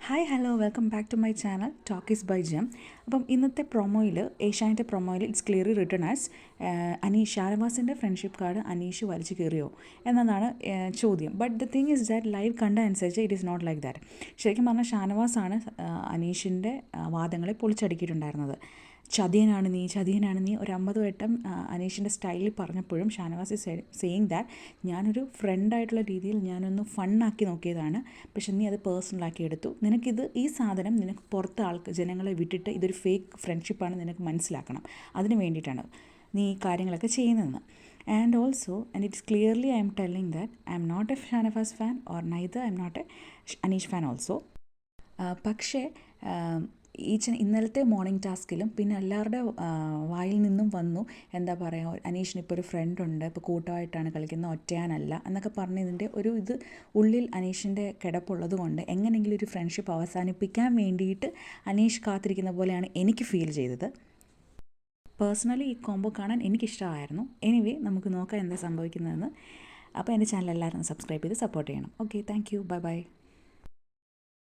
Hi hello welcome back to my channel talk is by Jam. അപ്പം ഇന്നത്തെ പ്രൊമോയിൽ ഏഷ്യാനെറ്റ് പ്രൊമോയിൽ ഇറ്റ്സ് ക്ലിയർലി റിട്ടൺ ആസ് ഷാനവാസിൻ്റെ ഫ്രണ്ട്ഷിപ്പ് കാർഡ് അനീഷ് വലിച്ചു കയറിയോ എന്നതാണ് ചോദ്യം. But the thing is that live കണ്ട അനുസരിച്ച് it is not like that. ശരിക്കും പറഞ്ഞാൽ ഷാനവാസാണ് അനീഷിൻ്റെ വാദങ്ങളെ പൊളിച്ചടുക്കിയിട്ടുണ്ടായിരുന്നത്. ചതിയനാണ് നീ ഒരു 50 വട്ടം അനീഷിൻ്റെ സ്റ്റൈലിൽ പറഞ്ഞപ്പോഴും ഷാനവാസ് ഇസ് സെയിങ് ദാറ്റ് ഞാനൊരു ഫ്രണ്ടായിട്ടുള്ള രീതിയിൽ ഞാനൊന്ന് ഫണ്ണാക്കി നോക്കിയതാണ്, പക്ഷെ നീ അത് പേഴ്സണലാക്കി എടുത്തു. ഈ സാധനം നിനക്ക് പുറത്ത് ജനങ്ങളെ വിട്ടിട്ട് ഇതൊരു ഫേക്ക് ഫ്രണ്ട്ഷിപ്പാണ് നിനക്ക് മനസ്സിലാക്കണം. അതിന് വേണ്ടിയിട്ടാണ് നീ ഈ കാര്യങ്ങളൊക്കെ ചെയ്യുന്നതെന്ന്. And also it's clearly I am telling that I am not a Shanavas fan or neither I am not a Aneesh fan also. പക്ഷേ ഇന്നലത്തെ മോർണിംഗ് ടാസ്കിലും പിന്നെ എല്ലാവരുടെ വായിൽ നിന്നും വന്നു, എന്താ പറയുക, അനീഷിന് ഇപ്പോൾ ഒരു ഫ്രണ്ടുണ്ട്, ഇപ്പോൾ കൂട്ടമായിട്ടാണ് കളിക്കുന്നത്, ഒറ്റയാനല്ല എന്നൊക്കെ പറഞ്ഞതിൻ്റെ ഇത് ഉള്ളിൽ അനീഷിൻ്റെ കിടപ്പുള്ളത് കൊണ്ട് എങ്ങനെയെങ്കിലും ഒരു ഫ്രണ്ട്ഷിപ്പ് അവസാനിപ്പിക്കാൻ വേണ്ടിയിട്ട് അനീഷ് കാത്തിരിക്കുന്ന പോലെയാണ് എനിക്ക് ഫീൽ ചെയ്തത്. പേഴ്സണലി ഈ കോംബോ കാണാൻ എനിക്കിഷ്ടമായിരുന്നു. എനിവേ നമുക്ക് നോക്കാം എന്താ സംഭവിക്കുന്നതെന്ന്. അപ്പോൾ എൻ്റെ ചാനൽ എല്ലാവരും സബ്സ്ക്രൈബ് ചെയ്ത് സപ്പോർട്ട് ചെയ്യണം. Okay, thank you, bye bye.